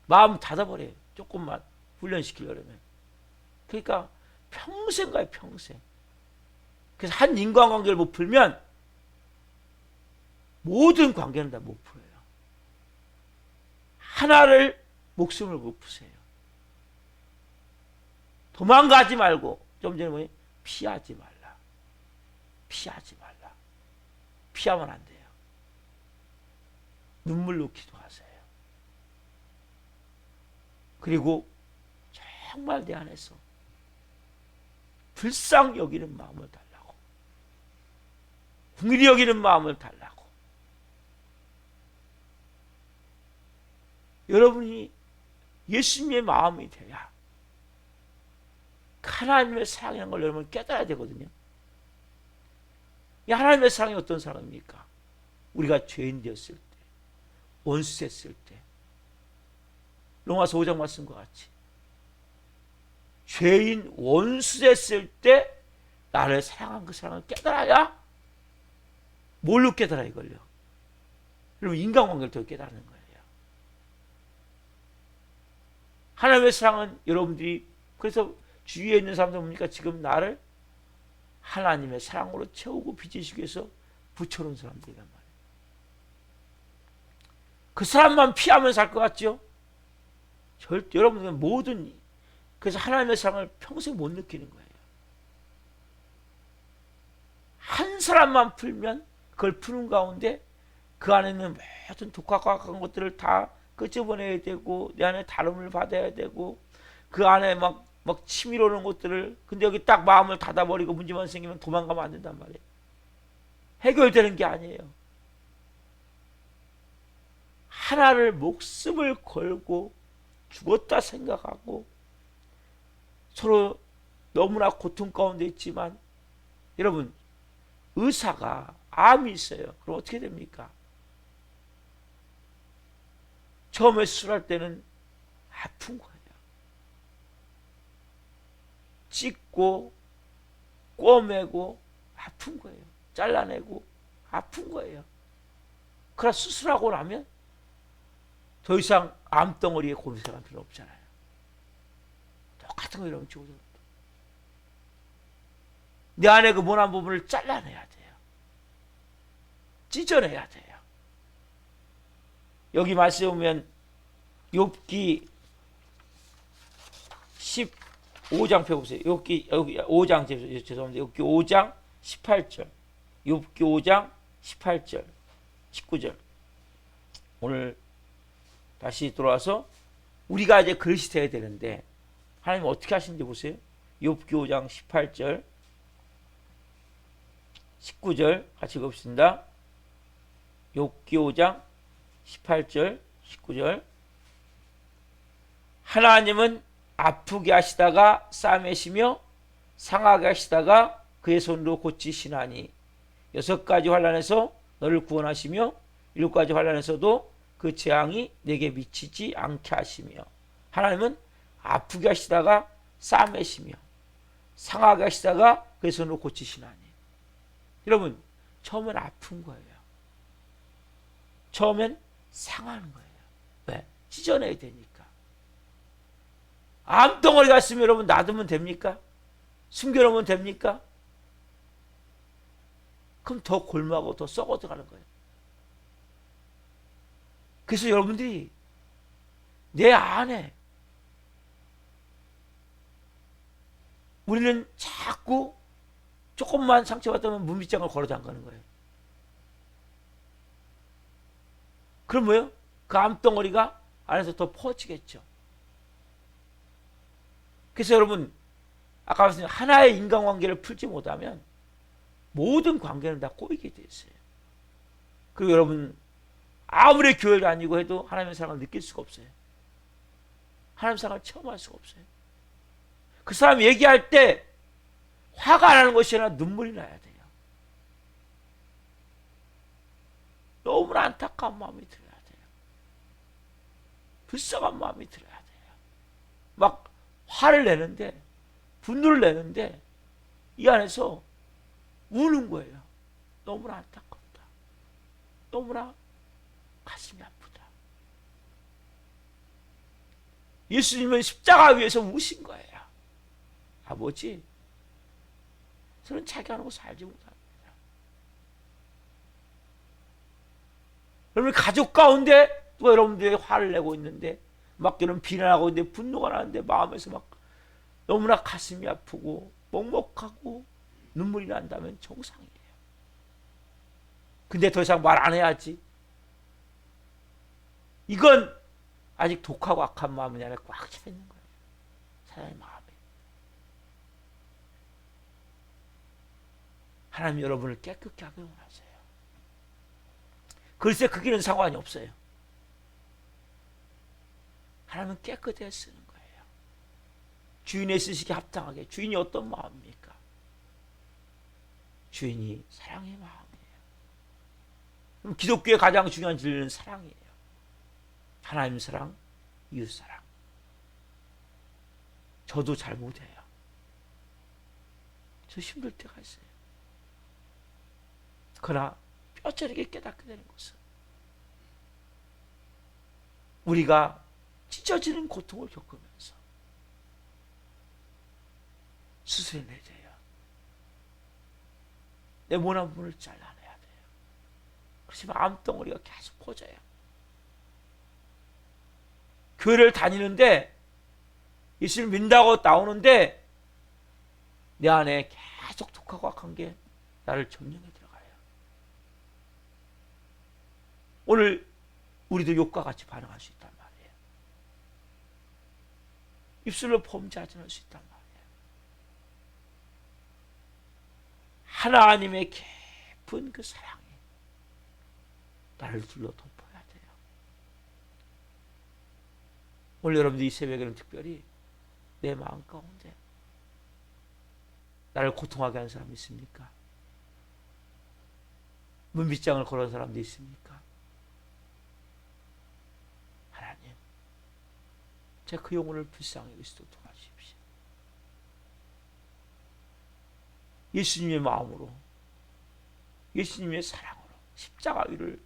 마음 닫아버려요. 조금만 훈련시키려면. 그러니까 평생 가요, 평생. 그래서 한 인간관계를 못 풀면 모든 관계는 다 못 풀어요. 하나를 목숨을 못 푸세요. 도망가지 말고 좀 전에 뭐니? 피하지 말라. 피하지 말라. 피하면 안 돼요. 눈물로 기도하세요. 그리고 정말 내 안에서 불쌍히 여기는 마음을 달라고, 긍휼히 여기는 마음을 달라고. 여러분이 예수님의 마음이 돼야 하나님의 사랑이라는 걸 여러분 깨달아야 되거든요. 이 하나님의 사랑이 어떤 사랑입니까? 우리가 죄인 되었을 때, 원수 됐을 때, 로마서 5장 말씀과 같이 죄인 원수 됐을 때 나를 사랑한 그 사랑을 깨달아야, 뭘로 깨달아 이걸요? 여러분 인간관계를 더 깨달는 거예요. 하나님의 사랑은 여러분들이, 그래서 주위에 있는 사람들 보니까 지금 나를 하나님의 사랑으로 채우고 빚으시기 위해서 붙여놓은 사람들이란 말이에요. 그 사람만 피하면 살 것 같죠? 절대 여러분들은 모든, 그래서 하나님의 사랑을 평생 못 느끼는 거예요. 한 사람만 풀면 그걸 푸는 가운데 그 안에 있는 모든 독학과 같은 것들을 다 끄집어내야 되고, 내 안에 다름을 받아야 되고, 그 안에 막 치밀어 오는 것들을, 근데 여기 딱 마음을 닫아버리고 문제만 생기면 도망가면 안 된단 말이에요. 해결되는 게 아니에요. 하나를 목숨을 걸고 죽었다 생각하고 서로 너무나 고통 가운데 있지만, 여러분 의사가 암이 있어요. 그럼 어떻게 됩니까? 처음에 수술할 때는 아픈 거예요. 찢고 꼬매고 아픈 거예요. 잘라내고 아픈 거예요. 그러나 수술하고 나면 더 이상 암덩어리에 고민할 필요 없잖아요. 똑같은 거 이러면 죽어도 내 안에 그 모난 부분을 잘라내야 돼요. 찢어내야 돼요. 여기 말씀에 보면 욥기 15장 펴보세요. 여기 5장, 죄송합니다. 욥기 5장 18절. 욥기 5장 18절 19절. 오늘 다시 돌아와서 우리가 이제 그릇이 돼야 되는데 하나님 어떻게 하시는지 보세요. 욥기 5장 18절 19절 같이 읽읍시다. 욥기 5장 18절 19절. 하나님은 아프게 하시다가 싸매시며 상하게 하시다가 그의 손으로 고치시나니 6가지 환난에서 너를 구원하시며 7가지 환난에서도 그 재앙이 내게 미치지 않게 하시며. 하나님은 아프게 하시다가 싸매시며 상하게 하시다가 그의 손으로 고치시나니. 여러분 처음엔 아픈 거예요. 처음엔 상하는 거예요. 왜? 찢어내야 되니까. 암덩어리가 있으면 여러분 놔두면 됩니까? 숨겨놓으면 됩니까? 그럼 더 골마고 더 썩어 들어가는 거예요. 그래서 여러분들이 내 안에, 우리는 자꾸 조금만 상처받으면 문빗장을 걸어 잠가는 거예요. 그럼 뭐예요? 그 암덩어리가 안에서 더 퍼지겠죠. 그래서 여러분 아까 말씀드린 하나의 인간관계를 풀지 못하면 모든 관계는 다 꼬이게 돼 있어요. 그리고 여러분 아무리 교회를 다니고 해도 하나님의 사랑을 느낄 수가 없어요. 하나님의 사랑을 체험할 수가 없어요. 그 사람 얘기할 때 화가 안 나는 것이 아니라 눈물이 나야 돼요. 너무나 안타까운 마음이 들어야 돼요. 불쌍한 마음이 들어야 돼요. 막 화를 내는데, 분노를 내는데 이 안에서 우는 거예요. 너무나 안타깝다. 너무나 가슴이 아프다. 예수님은 십자가 위에서 우신 거예요. 아버지, 저는 자기 하는 거 살지 못합니다. 여러분 가족 가운데 누가 여러분들에게 화를 내고 있는데, 막 여러분 비난하고 있는데, 분노가 나는데 마음에서 막 너무나 가슴이 아프고 먹먹하고 눈물이 난다면 정상이에요. 근데 더 이상 말 안 해야지. 이건 아직 독하고 악한 마음이 안에 꽉 차 있는 거예요. 사람의 마음이. 하나님 여러분을 깨끗게 하기 원하세요. 글쎄 그 길은 상관이 없어요. 하나님은 깨끗해 쓰는 거예요. 주인의 쓰시기에 합당하게. 주인이 어떤 마음입니까? 주인이 사랑의 마음이에요. 그럼 기독교의 가장 중요한 진리는 사랑이에요. 하나님 사랑, 이웃 사랑. 저도 잘 못해요. 저 힘들 때가 있어요. 그러나 뼈저리게 깨닫게 되는 것은 우리가 찢어지는 고통을 겪으면서 수술해내줘요. 내 모난 부분을 잘라내야 돼요. 그렇지만 암덩어리가 계속 퍼져요. 교회를 다니는데 예수를 믿는다고 나오는데 내 안에 계속 독하고 악한 게 나를 점령해 들어가요. 오늘 우리도 욕과 같이 반응할 수 있단 말이에요. 입술로 범죄하지 않을 수 있단 말이에요. 하나님의 깊은 그 사랑이 나를 둘러 덮어야 돼요. 오늘 여러분들 이 새벽에는 특별히 내 마음 가운데 나를 고통하게 하는 사람이 있습니까? 문빗장을 걸은 사람도 있습니까? 하나님, 제가 그 영혼을 불쌍히 여기시도록 도와주십시오. 예수님의 마음으로, 예수님의 사랑으로 십자가 위를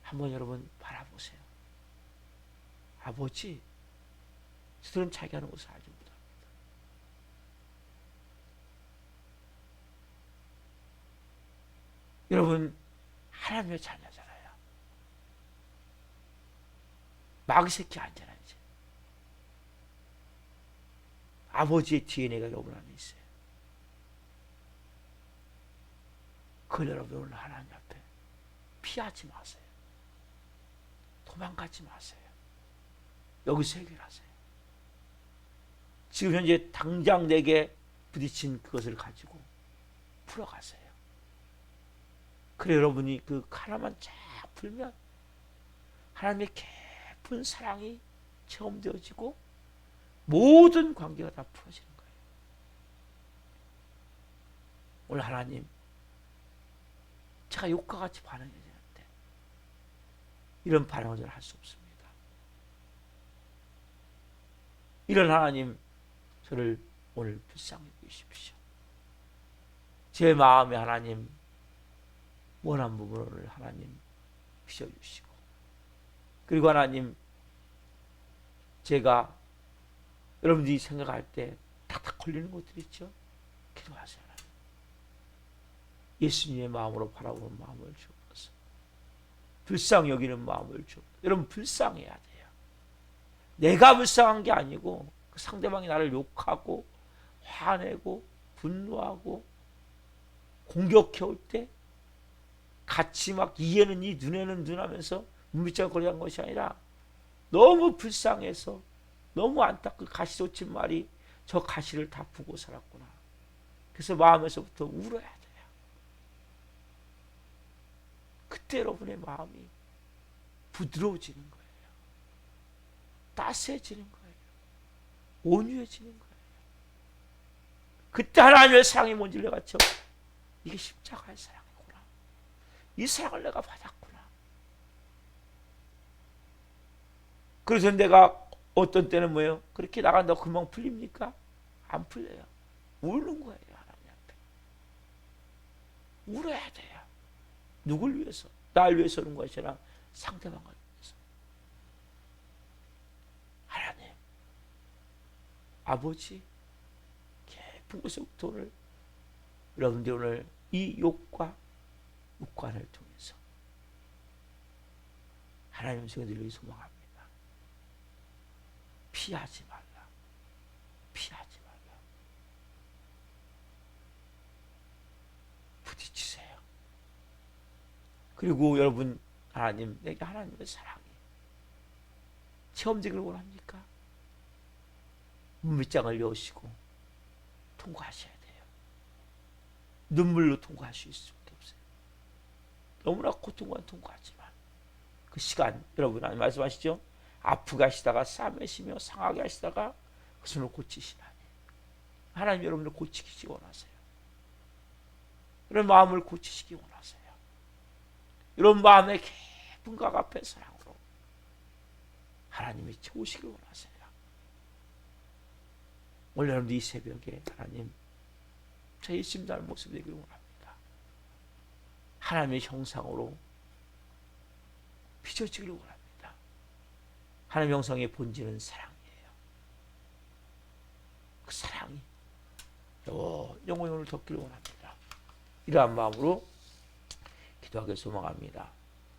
한번 여러분 바라보세요. 아버지, 저들은 자기 하는 것을 알지 못합니다. 여러분, 하나님의 자녀잖아요. 마귀 새끼 아니잖아요. 이제. 아버지의 DNA가 여러분 안에 있어요. 그걸 여러분 오늘 하나님 앞에 피하지 마세요. 도망가지 마세요. 여기서 해결하세요. 지금 현재 당장 내게 부딪힌 그것을 가지고 풀어가세요. 그래 여러분이 그 하나만 쫙 풀면 하나님의 깊은 사랑이 체험되어지고 모든 관계가 다 풀어지는 거예요. 오늘 하나님, 제가 욕과 같이 반응해야 되는데 이런 반응을 저는 할 수 없습니다. 이런 하나님, 저를 오늘 불쌍히 여기십시오. 제 마음에 하나님 원한 부분을 하나님 비춰주시고, 그리고 하나님, 제가 여러분들이 생각할 때 탁탁 걸리는 것들 있죠? 기도하세요. 하나님. 예수님의 마음으로 바라보는 마음을 주옵소서. 불쌍히 여기는 마음을 주옵소서. 여러분 불쌍해야 돼요. 내가 불쌍한 게 아니고 그 상대방이 나를 욕하고 화내고 분노하고 공격해올 때 같이 막 이에는 이 눈에는 눈 하면서 문빗장 거리한 것이 아니라 너무 불쌍해서 너무 안타깝고 가시돋친 말이 저 가시를 다 부고 살았구나. 그래서 마음에서부터 울어야 돼요. 그때 여러분의 마음이 부드러워지는 거예요. 따스해지는 거예요. 온유해지는 거예요. 그때 하나님의 사랑이 뭔지 내가 저 이게 십자가의 사랑이구나. 이 사랑을 내가 받았구나. 그래서 내가 어떤 때는 뭐예요? 그렇게 나간다고 금방 풀립니까? 안 풀려요. 우는 거예요. 하나님 앞에. 울어야 돼요. 누굴 위해서? 날 위해서 우는 것이 아니라 상대방을 위해서. 하나님, 아버지, 깊은 곳에부터 오늘 여러분들 오늘 이 욕과 육관을 통해서 하나님 성에 들리기 소망합니다. 피하지 말라. 피하지 말라. 부딪히세요. 그리고 여러분, 하나님, 내게 하나님의 사랑이 체험되기를 원합니까? 문밑장을 여시고 통과하셔야 돼요. 눈물로 통과할 수 있을 수밖에 없어요. 너무나 고통과 통과하지만 그 시간, 여러분 하나님 말씀하시죠? 아프게 하시다가 싸매시며 상하게 하시다가 그 손을 고치시나니, 하나님 여러분을 고치시기 원하세요. 이런 마음을 고치시기 원하세요. 이런 마음의 깊은 각 앞에 사랑으로 하나님이 채우시길 원하세요. 오늘 여러분들 이 새벽에 하나님, 저희 심장의 모습이 되기를 원합니다. 하나님의 형상으로 비춰지기를 원합니다. 하나님의 형상의 본질은 사랑이에요. 그 사랑이 영원을 덮기를 원합니다. 이러한 마음으로 기도하길 소망합니다.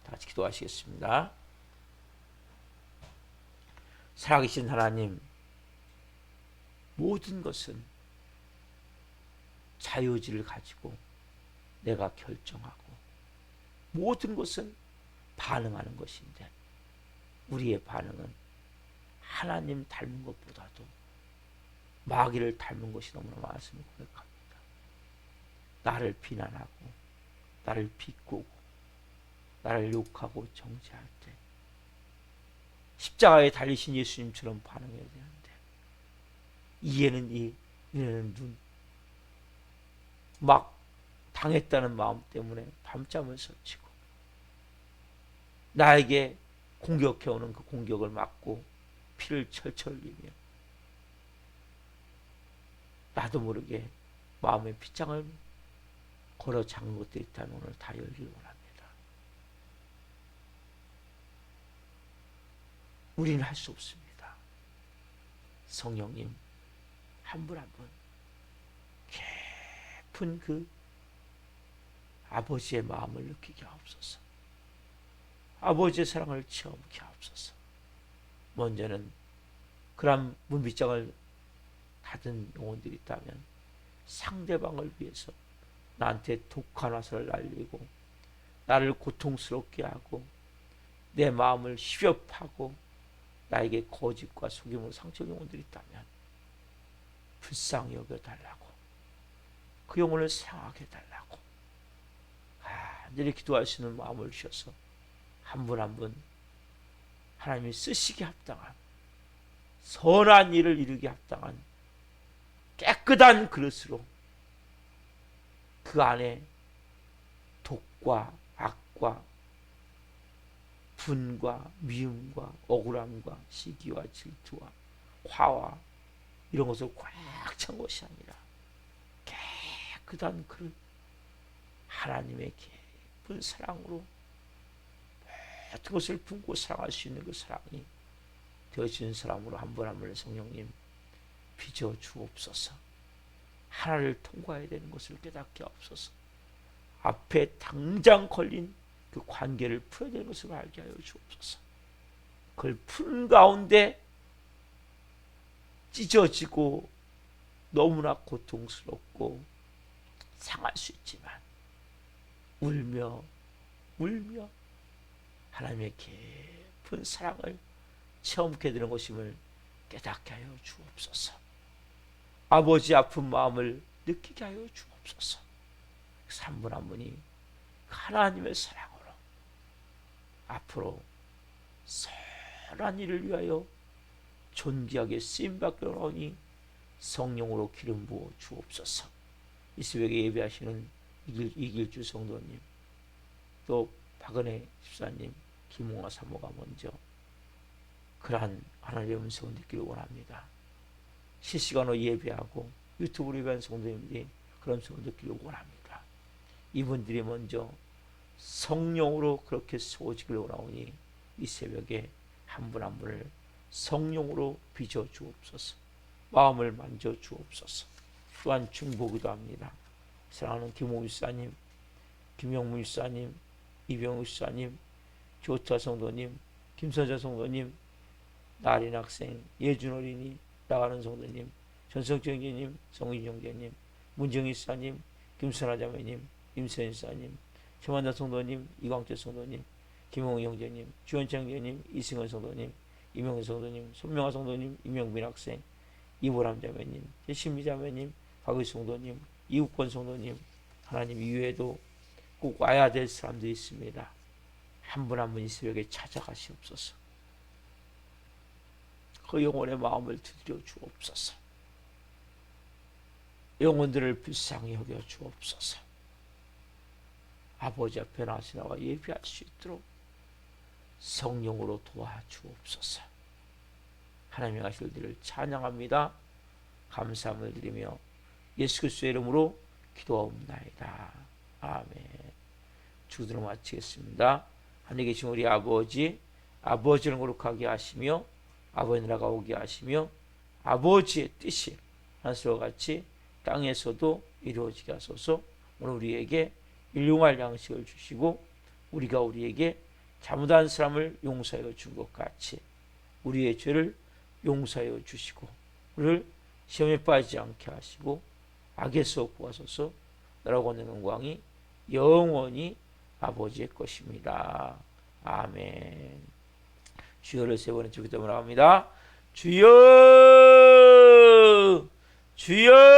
다 같이 기도하시겠습니다. 살아계신 하나님, 모든 것은 자유의지를 가지고 내가 결정하고, 모든 것은 반응하는 것인데 우리의 반응은 하나님 닮은 것보다도 마귀를 닮은 것이 너무나 많았음을 고백합니다. 나를 비난하고 나를 비꼬고 나를 욕하고 정죄할 때 십자가에 달리신 예수님처럼 반응해야 되는데, 이에는 이, 이에는 눈, 막 당했다는 마음 때문에 밤잠을 설치고 나에게 공격해오는 그 공격을 막고 피를 철철 흘리며 나도 모르게 마음의 핏장을 걸어 잠근 것들이 있다면 오늘 다 열기를 원합니다. 우리는 할 수 없습니다. 성령님, 한 분 한 분 깊은 그 아버지의 마음을 느끼게 하옵소서. 아버지의 사랑을 체험케 하옵소서. 먼저는 그런 문빗장을 닫은 영혼들이 있다면 상대방을 위해서 나한테 독한 화살을 날리고 나를 고통스럽게 하고 내 마음을 휘협하고 나에게 거짓과 속임으로 상처 영혼들이 있다면 불쌍히 여겨달라고, 그 영혼을 사랑하게 해달라고 간절히 기도하시는 마음을 주셔서 한 분 한 분 하나님이 쓰시기 합당한, 선한 일을 이루기 합당한 깨끗한 그릇으로 그 안에 독과 악과 분과 미움과 억울함과 시기와 질투와 화와 이런 것을 꽉 찬 것이 아니라 깨끗한 그릇, 하나님의 깊은 사랑으로 모든 것을 품고 사랑할 수 있는 그 사랑이 되어지는 사람으로 한 분 한 분을 성령님 빚어 주옵소서. 하나를 통과해야 되는 것을 깨닫게 하옵소서. 앞에 당장 걸린 그 관계를 풀어야 되는 것을 알게 하여 주옵소서. 그걸 푸는 가운데 찢어지고 너무나 고통스럽고 상할 수 있지만 울며 하나님의 깊은 사랑을 체험케 되는 것임을 깨닫게 하여 주옵소서. 아버지 아픈 마음을 느끼게 하여 주옵소서. 한 분 한 분이 하나님의 사랑으로 앞으로 선한 일을 위하여 존귀하게 쓰임받게 하오니 성령으로 기름 부어 주옵소서. 이 새벽에 예배하시는 이길주 성도님, 또 박은혜 집사님, 김홍아 사모가 먼저 그러한 하나님의 음성을 듣기를 원합니다. 실시간으로 예배하고 유튜브로 예배하는 성도님들이 그런 음성을 듣기를 원합니다. 이분들이 먼저 성령으로 그렇게 세워지기를 원하오니 이 새벽에 한 분 한 분을 성령으로 빚어 주옵소서. 마음을 만져 주옵소서. 또한 중보기도 합니다. 사랑하는 김홍 집사님, 김영무 집사님, 이병우 집사님, 조타 성도님, 김선자 성도님, 나린 학생, 예준 어린이, 나가는 성도님, 전성정 형제님, 성인 형제님, 문정희 집사님, 김선아 자매님, 임선 집사님, 최만다 성도님, 이광재 성도님, 김홍희 형제님, 주원창 형제님, 이승원 성도님, 이명희 성도님, 손명아 성도님, 이명빈 학생, 이보람 자매님, 신미 자매님, 박의 성도님, 이국권 성도님, 하나님 이외에도 꼭 와야 될 사람들이 있습니다. 한 분 한 분 이 새벽에 찾아가시옵소서. 그 영혼의 마음을 두드려 주옵소서. 영혼들을 불쌍히 여겨 주옵소서. 아버지 앞에 나와 예배할 수 있도록 성령으로 도와주옵소서. 하나님의 아들들을 찬양합니다. 감사함을 드리며 예수 그리스도의 이름으로 기도하옵나이다. 아멘. 주기도로 마치겠습니다. 하늘에 계신 우리 아버지, 아버지를 거룩하게 하시며 아버지 나라가 오게 하시며 아버지의 뜻이 하늘과 같이 땅에서도 이루어지게 하소서. 오늘 우리에게 일용할 양식을 주시고 우리가 우리에게 잘못한 사람을 용서하여 준 것 같이 우리의 죄를 용서하여 주시고 우리를 시험에 빠지지 않게 하시고 악에서 구하소서. 나라고 하는 영광이 영원히 아버지의 것입니다. 아멘. 주여를 세 번째 기도를 합니다. 주여, 주여.